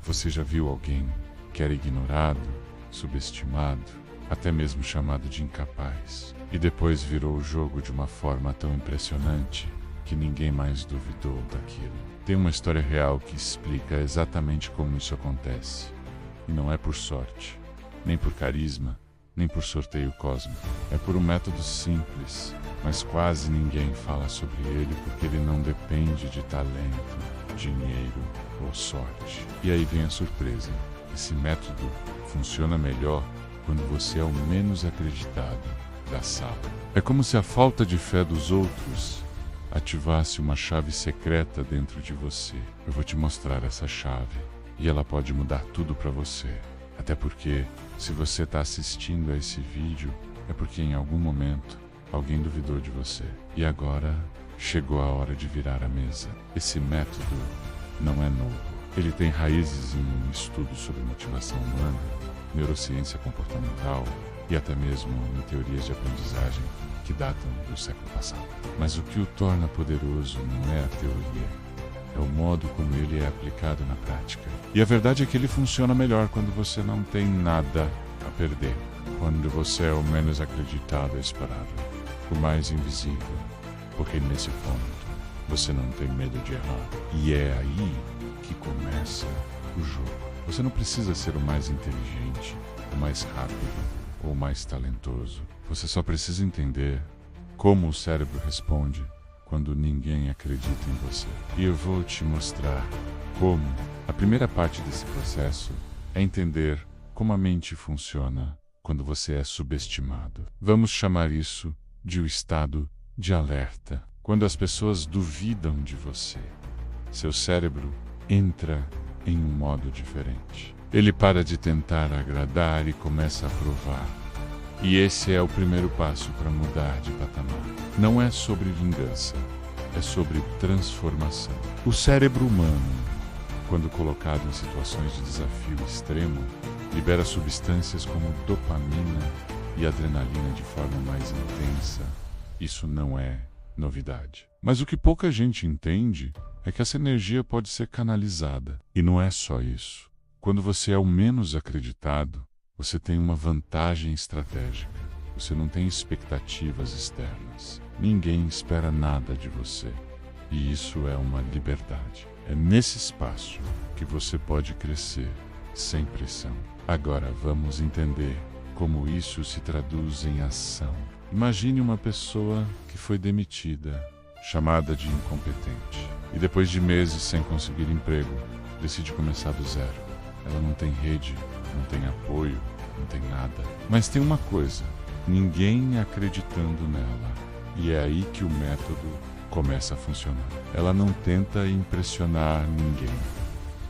Você já viu alguém que era ignorado, subestimado, até mesmo chamado de incapaz, e depois virou o jogo de uma forma tão impressionante que ninguém mais duvidou daquilo? Tem uma história real que explica exatamente como isso acontece. E não é por sorte, nem por carisma, nem por sorteio cósmico. É por um método simples, mas quase ninguém fala sobre ele porque ele não depende de talento, dinheiro ou sorte. E aí vem a surpresa. Esse método funciona melhor quando você é o menos acreditado da sala. É como se a falta de fé dos outros ativasse uma chave secreta dentro de você. Eu vou te mostrar essa chave e ela pode mudar tudo para você. Até porque, se você está assistindo a esse vídeo, é porque em algum momento alguém duvidou de você. E agora chegou a hora de virar a mesa. Esse método não é novo. Ele tem raízes em estudos sobre motivação humana, neurociência comportamental e até mesmo em teorias de aprendizagem que datam do século passado. Mas o que o torna poderoso não é a teoria, é o modo como ele é aplicado na prática. E a verdade é que ele funciona melhor quando você não tem nada a perder, quando você é o menos acreditado e esperável, o mais invisível, porque nesse ponto você não tem medo de errar. E é aí que começa o jogo. Você não precisa ser o mais inteligente, o mais rápido ou o mais talentoso. Você só precisa entender como o cérebro responde quando ninguém acredita em você. E eu vou te mostrar como. A primeira parte desse processo é entender como a mente funciona quando você é subestimado. Vamos chamar isso de o estado de alerta. Quando as pessoas duvidam de você, seu cérebro entra em um modo diferente. Ele para de tentar agradar e começa a provar. E esse é o primeiro passo para mudar de patamar. Não é sobre vingança, é sobre transformação. O cérebro humano, quando colocado em situações de desafio extremo, libera substâncias como dopamina e adrenalina de forma mais intensa. Isso não é novidade. Mas o que pouca gente entende é que essa energia pode ser canalizada. E não é só isso. Quando você é o menos acreditado, você tem uma vantagem estratégica. Você não tem expectativas externas. Ninguém espera nada de você. E isso é uma liberdade. É nesse espaço que você pode crescer sem pressão. Agora vamos entender como isso se traduz em ação. Imagine uma pessoa que foi demitida, chamada de incompetente, e depois de meses sem conseguir emprego, decide começar do zero. Ela não tem rede, não tem apoio, não tem nada. Mas tem uma coisa, ninguém acreditando nela. E é aí que o método começa a funcionar. Ela não tenta impressionar ninguém.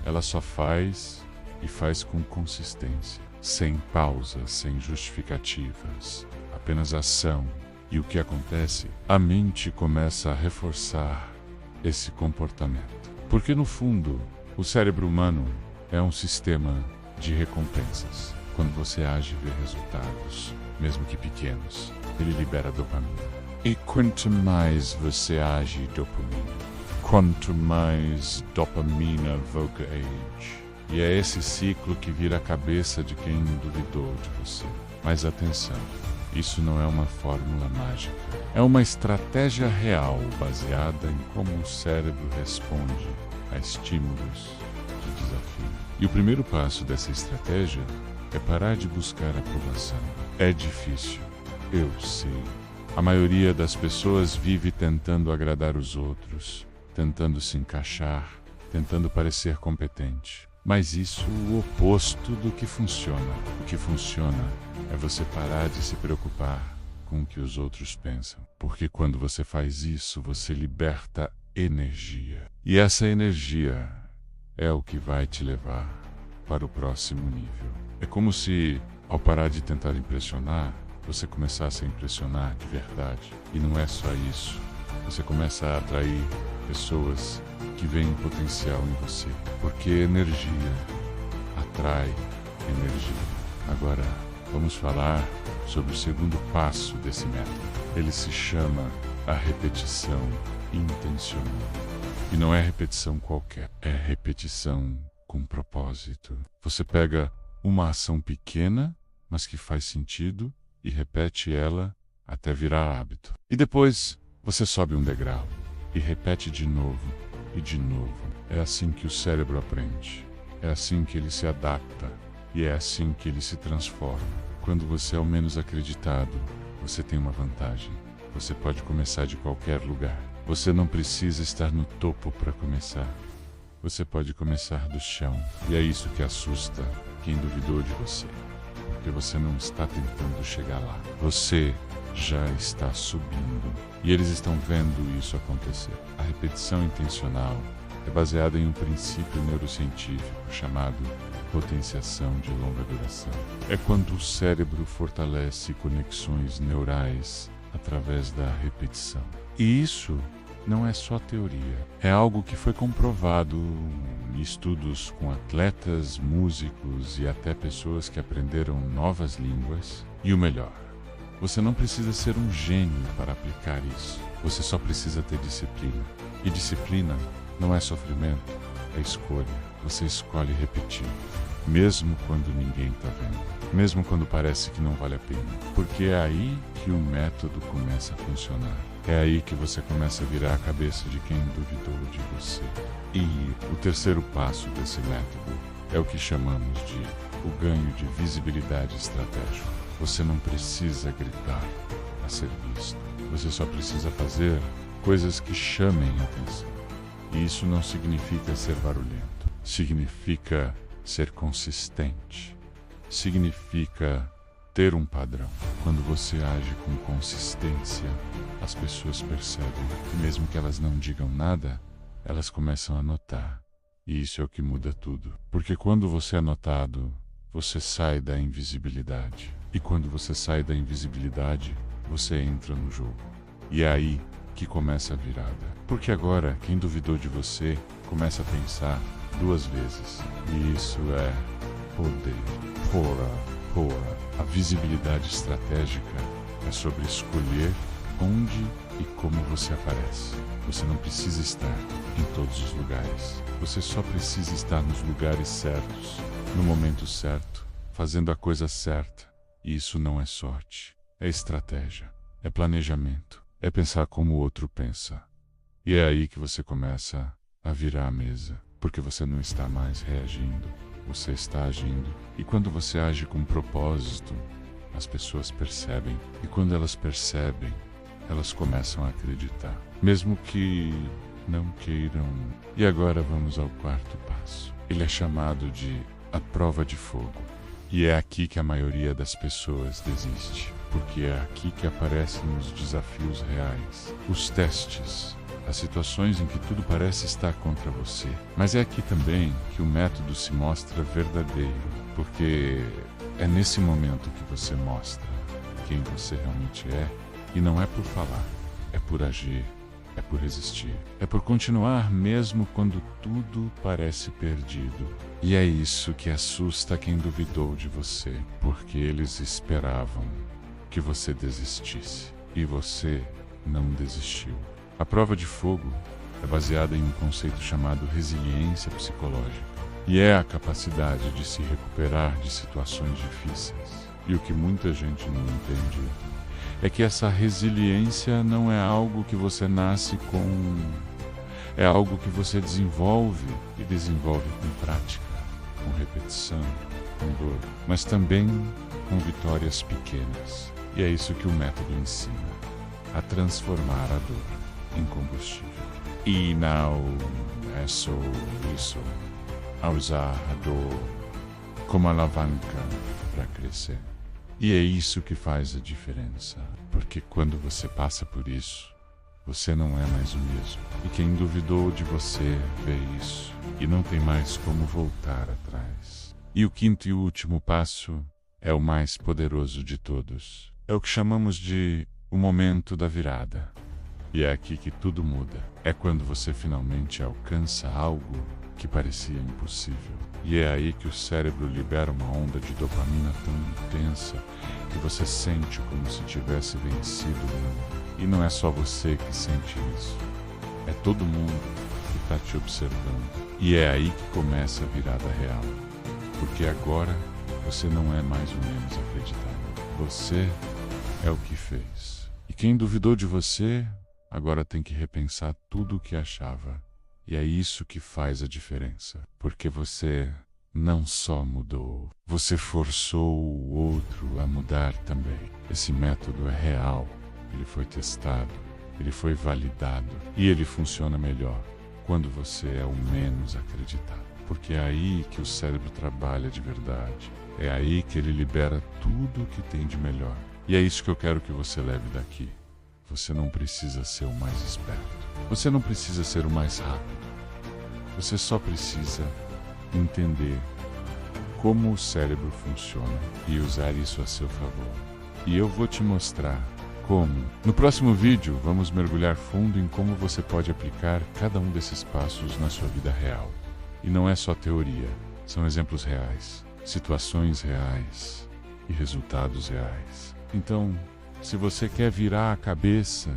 Ela só faz e faz com consistência, sem pausas, sem justificativas, apenas ação. E o que acontece? A mente começa a reforçar esse comportamento. Porque no fundo, o cérebro humano é um sistema de recompensas. Quando você age e vê resultados, mesmo que pequenos, ele libera dopamina. E quanto mais você age dopamina, quanto mais dopamina evoca age. E é esse ciclo que vira a cabeça de quem duvidou de você. Mas atenção, isso não é uma fórmula mágica. É uma estratégia real baseada em como o cérebro responde a estímulos de desafio. E o primeiro passo dessa estratégia é parar de buscar aprovação. É difícil, eu sei. A maioria das pessoas vive tentando agradar os outros, tentando se encaixar, tentando parecer competente. Mas isso é o oposto do que funciona. O que funciona é você parar de se preocupar com o que os outros pensam. Porque quando você faz isso, você liberta energia. E essa energia é o que vai te levar para o próximo nível. É como se, ao parar de tentar impressionar, você começasse a impressionar de verdade. E não é só isso. Você começa a atrair pessoas que veem potencial em você. Porque energia atrai energia. Agora, vamos falar sobre o segundo passo desse método. Ele se chama a repetição intencional. E não é repetição qualquer, é repetição com propósito. Você pega uma ação pequena, mas que faz sentido, e repete ela até virar hábito. E depois você sobe um degrau e repete de novo e de novo. É assim que o cérebro aprende. É assim que ele se adapta e é assim que ele se transforma. Quando você é o menos acreditado, você tem uma vantagem. Você pode começar de qualquer lugar. Você não precisa estar no topo para começar. Você pode começar do chão. E é isso que assusta quem duvidou de você. Porque você não está tentando chegar lá. Você já está subindo. E eles estão vendo isso acontecer. A repetição intencional é baseada em um princípio neurocientífico chamado potenciação de longa duração. É quando o cérebro fortalece conexões neurais através da repetição. E isso não é só teoria. É algo que foi comprovado em estudos com atletas, músicos e até pessoas que aprenderam novas línguas. E o melhor, você não precisa ser um gênio para aplicar isso. Você só precisa ter disciplina. E disciplina não é sofrimento, é escolha. Você escolhe repetir, mesmo quando ninguém está vendo. Mesmo quando parece que não vale a pena. Porque é aí que o método começa a funcionar. É aí que você começa a virar a cabeça de quem duvidou de você. E o terceiro passo desse método é o que chamamos de o ganho de visibilidade estratégica. Você não precisa gritar a ser visto. Você só precisa fazer coisas que chamem a atenção. E isso não significa ser barulhento. Significa ser consistente. Significa ter um padrão. Quando você age com consistência, as pessoas percebem. E mesmo que elas não digam nada, elas começam a notar. E isso é o que muda tudo. Porque quando você é notado, você sai da invisibilidade. E quando você sai da invisibilidade, você entra no jogo. E é aí que começa a virada. Porque agora, quem duvidou de você, começa a pensar duas vezes. E isso é poder. Pora. A visibilidade estratégica é sobre escolher onde e como você aparece. Você não precisa estar em todos os lugares. Você só precisa estar nos lugares certos, no momento certo, fazendo a coisa certa. E isso não é sorte, é estratégia, é planejamento, é pensar como o outro pensa. E é aí que você começa a virar a mesa, porque você não está mais reagindo, você está agindo. E quando você age com propósito, as pessoas percebem. E quando elas percebem, elas começam a acreditar, mesmo que não queiram. E agora vamos ao quarto passo. Ele é chamado de a prova de fogo. E é aqui que a maioria das pessoas desiste, porque é aqui que aparecem os desafios reais, os testes, as situações em que tudo parece estar contra você. Mas é aqui também que o método se mostra verdadeiro, porque é nesse momento que você mostra quem você realmente é, e não é por falar, é por agir, é por resistir, é por continuar mesmo quando tudo parece perdido. E é isso que assusta quem duvidou de você, porque eles esperavam que você desistisse, e você não desistiu. A prova de fogo é baseada em um conceito chamado resiliência psicológica, e é a capacidade de se recuperar de situações difíceis. E o que muita gente não entende é que essa resiliência não é algo que você nasce com, é algo que você desenvolve e desenvolve com prática, com repetição, com dor, mas também com vitórias pequenas. E é isso que o método ensina, a transformar a dor em combustível. E não é só isso, a usar a dor como alavanca para crescer. E é isso que faz a diferença, porque quando você passa por isso, você não é mais o mesmo. E quem duvidou de você vê isso e não tem mais como voltar atrás. E o quinto e último passo é o mais poderoso de todos. É o que chamamos de o momento da virada. E é aqui que tudo muda. É quando você finalmente alcança algo que parecia impossível. E é aí que o cérebro libera uma onda de dopamina tão intensa que você sente como se tivesse vencido o mundo. E não é só você que sente isso. É todo mundo que está te observando. E é aí que começa a virada real. Porque agora você não é mais o menos acreditável. Você é o que fez. E quem duvidou de você, agora tem que repensar tudo o que achava. E é isso que faz a diferença. Porque você não só mudou, você forçou o outro a mudar também. Esse método é real, ele foi testado, ele foi validado e ele funciona melhor quando você é o menos acreditado. Porque é aí que o cérebro trabalha de verdade. É aí que ele libera tudo o que tem de melhor. E é isso que eu quero que você leve daqui. Você não precisa ser o mais esperto. Você não precisa ser o mais rápido. Você só precisa entender como o cérebro funciona e usar isso a seu favor. E eu vou te mostrar como. No próximo vídeo, vamos mergulhar fundo em como você pode aplicar cada um desses passos na sua vida real. E não é só teoria, são exemplos reais, situações reais e resultados reais. Então, se você quer virar a cabeça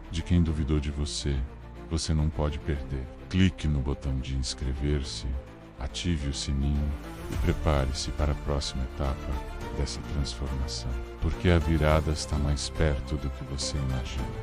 de quem duvidou de você, você não pode perder. Clique no botão de inscrever-se, ative o sininho e prepare-se para a próxima etapa dessa transformação, porque a virada está mais perto do que você imagina.